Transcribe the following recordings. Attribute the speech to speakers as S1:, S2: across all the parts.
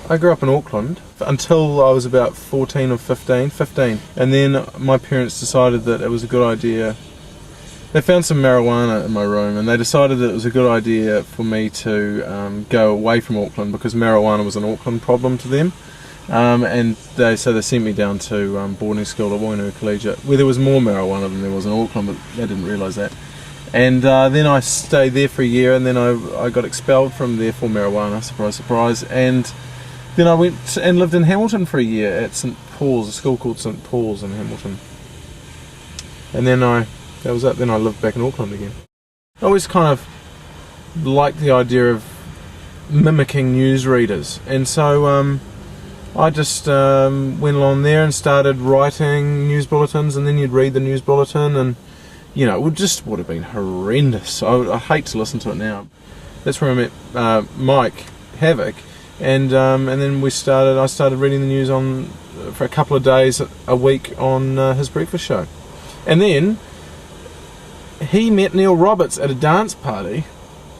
S1: I grew up in Auckland until I was about 14 or 15, and then my parents decided that it was a good idea. They found some marijuana in my room, and they decided that it was a good idea for me to go away from Auckland, because marijuana was an Auckland problem to them. And so they sent me down to boarding school at Wainua Collegiate, where there was more marijuana than there was in Auckland, but they didn't realise that. And then I stayed there for a year, and then I got expelled from there for marijuana, surprise, surprise. And then I went and lived in Hamilton for a year at St Paul's, a school called St Paul's in Hamilton. And then that was it. Then I lived back in Auckland again. I always kind of liked the idea of mimicking newsreaders, and so I just went along there and started writing news bulletins, and then you'd read the news bulletin, and you know, it just would have been horrendous. I hate to listen to it now. That's where I met Mike, Havoc, and then I started reading the news for a couple of days a week on his breakfast show. And then he met Neil Roberts at a dance party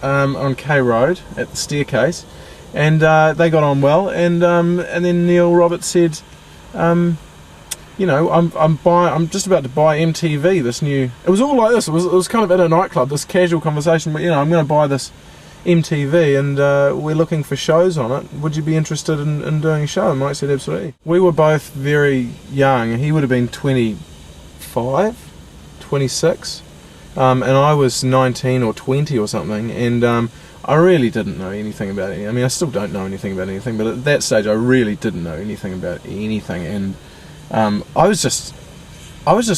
S1: on K Road at the Staircase, and they got on well. And then Neil Roberts said, you know, I'm just about to buy MTV, this new. It was all like this. It was kind of at a nightclub, this casual conversation. But you know, I'm going to buy this MTV, and we're looking for shows on it. Would you be interested in doing a show? And Mike said absolutely. We were both very young. He would have been 25, 26, and I was 19 or 20 or something. And I really didn't know anything about it. I mean, I still don't know anything about anything, but at that stage, I really didn't know anything about anything. And I was just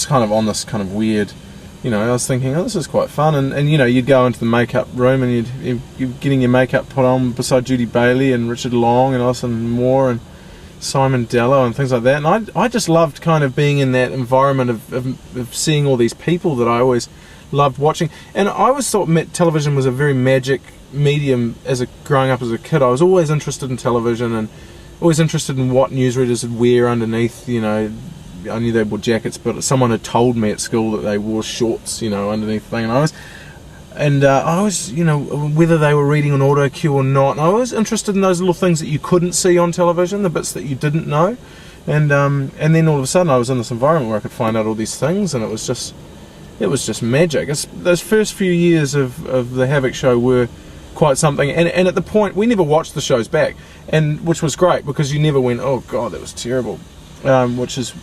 S1: kind of on this kind of weird, you know, I was thinking, oh, this is quite fun, and you know, you'd go into the makeup room and you're getting your makeup put on beside Judy Bailey and Richard Long and Alison Moore and Simon Dello and things like that, and I just loved kind of being in that environment of seeing all these people that I always loved watching. And I always thought television was a very magic medium growing up as a kid. I was always interested in television and always interested in what newsreaders would wear underneath, you know. I knew they wore jackets, but someone had told me at school that they wore shorts, you know, underneath the thing. And I was, you know, whether they were reading on auto cue or not. And I was interested in those little things that you couldn't see on television, the bits that you didn't know. And then all of a sudden I was in this environment where I could find out all these things, and it was just magic. Those first few years of the Havoc show were quite something, and at the point we never watched the shows back, and which was great, because you never went, oh god, that was terrible, which is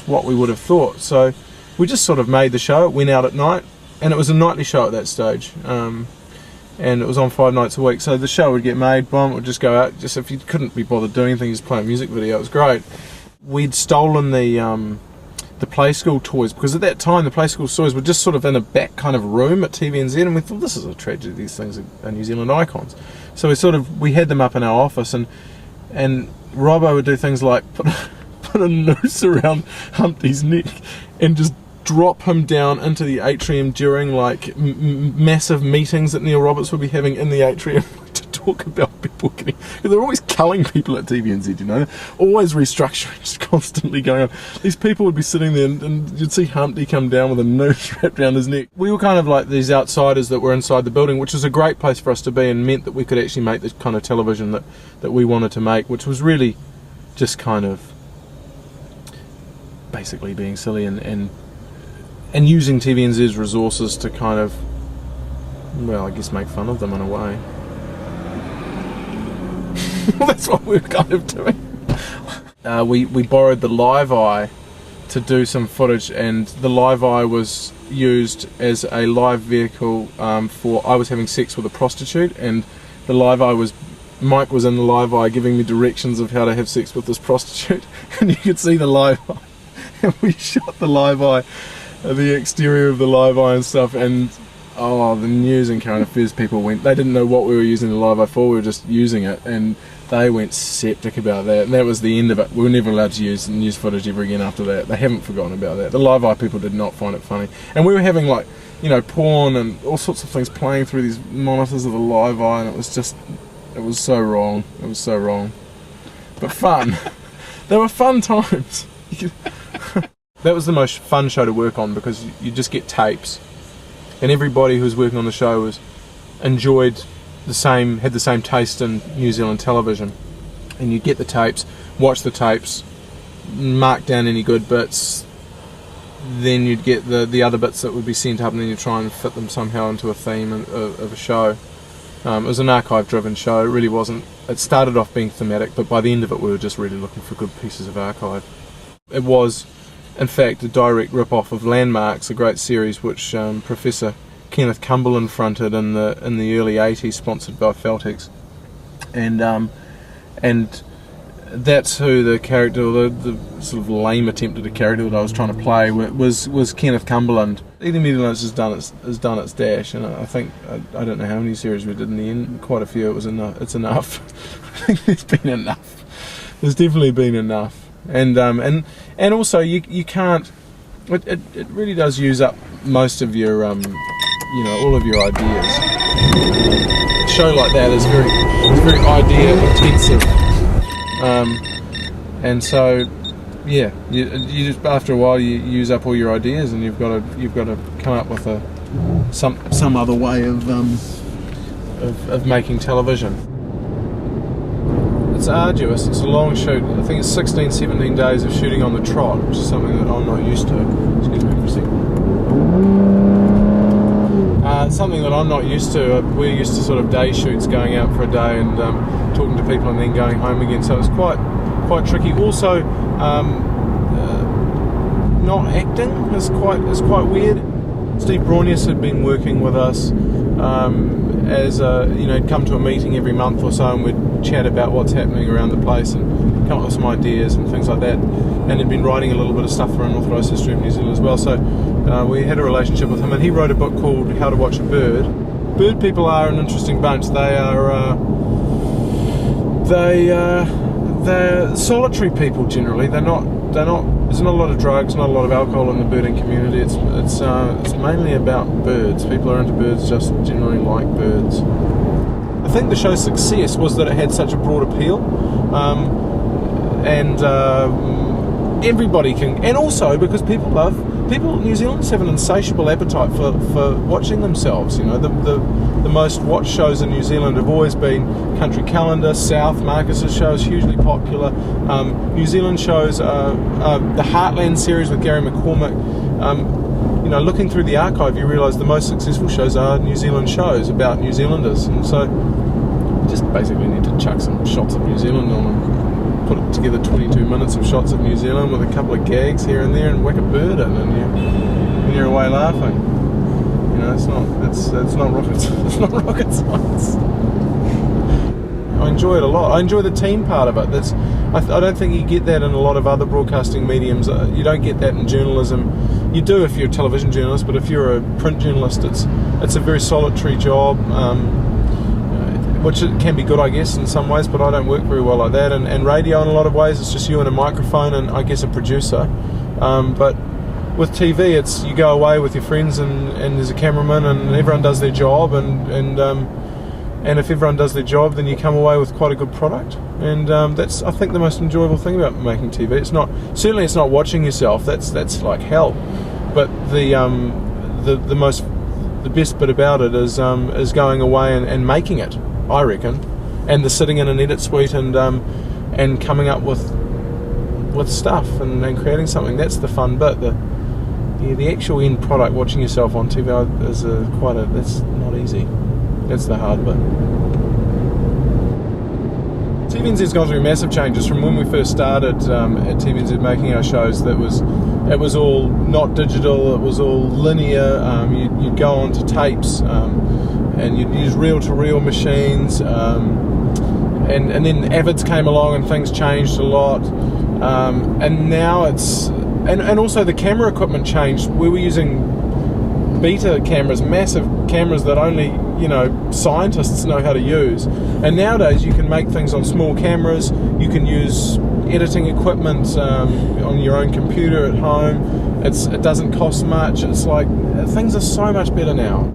S1: what we would have thought. So we just sort of made the show. It went out at night, and it was a nightly show at that stage, and it was on 5 nights a week. So the show would get made, boom, it would just go out. Just if you couldn't be bothered doing anything, just play a music video. It was great. We'd stolen the Play School toys, because at that time the Play School toys were just sort of in a back kind of room at TVNZ, and we thought, this is a tragedy, these things are New Zealand icons. So we had them up in our office, and Robbo would do things like put a noose around Humpty's neck and just drop him down into the atrium during like massive meetings that Neil Roberts would be having in the atrium to talk about people getting, because they're always culling people at TVNZ, you know, always restructuring, just constantly going on. These people would be sitting there, and you'd see Humpty come down with a noose wrapped around his neck. We were kind of like these outsiders that were inside the building, which was a great place for us to be, and meant that we could actually make the kind of television that we wanted to make, which was really just kind of basically being silly and using TVNZ's resources to kind of, well, I guess make fun of them in a way. Well, that's what we were kind of doing. We borrowed the Live Eye to do some footage, and the Live Eye was used as a live vehicle for I was having sex with a prostitute, and the Live Eye was, Mike was in the Live Eye giving me directions of how to have sex with this prostitute, and you could see the Live Eye. And we shot the Live Eye, the exterior of the Live Eye and stuff, and oh, the news and current affairs people they didn't know what we were using the Live Eye for, we were just using it, and they went septic about that, and that was the end of it. We were never allowed to use news footage ever again after that. They haven't forgotten about that. The Live Eye people did not find it funny, and we were having, like, you know, porn and all sorts of things playing through these monitors of the Live Eye, and it was so wrong. It was so wrong, but fun. They were fun times. That was the most fun show to work on, because you just get tapes, and everybody who was working on the show had the same taste in New Zealand television, and you get the tapes, watch the tapes, mark down any good bits, then you'd get the other bits that would be sent up, and then you try and fit them somehow into a theme of a show. It was an archive-driven show. It really wasn't. It started off being thematic, but by the end of it, we were just really looking for good pieces of archive. It was, in fact, a direct rip-off of Landmarks, a great series which Professor Kenneth Cumberland fronted in the early '80s, sponsored by Feltex, and that's who the character, the sort of lame attempt at a character that I was trying to play was Kenneth Cumberland. Eating Meadowlands has done its dash, and I think I don't know how many series we did in the end. Quite a few. It was enough. It's enough. I think there's been enough. There's definitely been enough, and also you can't. It really does use up most of your all of your ideas. A show like that is very idea intensive. And so, yeah, you just after a while you use up all your ideas, and you've got to come up with some other way of making television. It's arduous. It's a long shoot. I think it's 16-17 days of shooting on the trot, which is something that I'm not used to. Excuse me for a second. Something that I'm not used to. We're used to sort of day shoots, going out for a day and talking to people and then going home again. So it's quite tricky. Also, not acting is quite weird. Steve Braunias had been working with us as he'd come to a meeting every month or so, and we'd chat about what's happening around the place and come up with some ideas and things like that. And he'd been writing a little bit of stuff for Unauthorised History of New Zealand as well. So we had a relationship with him, and he wrote a book called How to Watch a Bird. Bird people are an interesting bunch. They're solitary people generally. They're not. There's not a lot of drugs, not a lot of alcohol in the birding community. It's mainly about birds. People are into birds, just generally like birds. I think the show's success was that it had such a broad appeal, and everybody can, and also because New Zealanders have an insatiable appetite for watching themselves. The most watched shows in New Zealand have always been Country Calendar, South, Marcus's shows, hugely popular. New Zealand shows, the Heartland series with Gary McCormick. Looking through the archive, you realise the most successful shows are New Zealand shows about New Zealanders, and so you just basically need to chuck some shots of New Zealand on them, put it together 22 minutes of shots of New Zealand with a couple of gags here and there, and whack a bird in, and you're away laughing. It's not rocket science. I enjoy it a lot. I enjoy the team part of it. I don't think you get that in a lot of other broadcasting mediums. You don't get that in journalism. You do if you're a television journalist, but if you're a print journalist, it's a very solitary job, which it can be good, I guess, in some ways, but I don't work very well like that. And radio, in a lot of ways, it's just you and a microphone and I guess a producer. But with TV, it's you go away with your friends and there's a cameraman and everyone does their job, and if everyone does their job, then you come away with quite a good product. And that's, I think, the most enjoyable thing about making TV. It's not watching yourself. That's like hell. But the best bit about it is going away and making it, I reckon, and the sitting in an edit suite and coming up with stuff and creating something. That's the fun bit. The actual end product, watching yourself on TV, is that's not easy. That's the hard bit. TVNZ's gone through massive changes from when we first started at TVNZ making our shows. It was all not digital. It was all linear. You'd go onto tapes and you'd use reel-to-reel machines. And then Avids came along and things changed a lot. And now and also the camera equipment changed. We were using beta cameras, massive cameras that only scientists know how to use. And nowadays you can make things on small cameras. You can use editing equipment on your own computer at home. It doesn't cost much. It's like things are so much better now.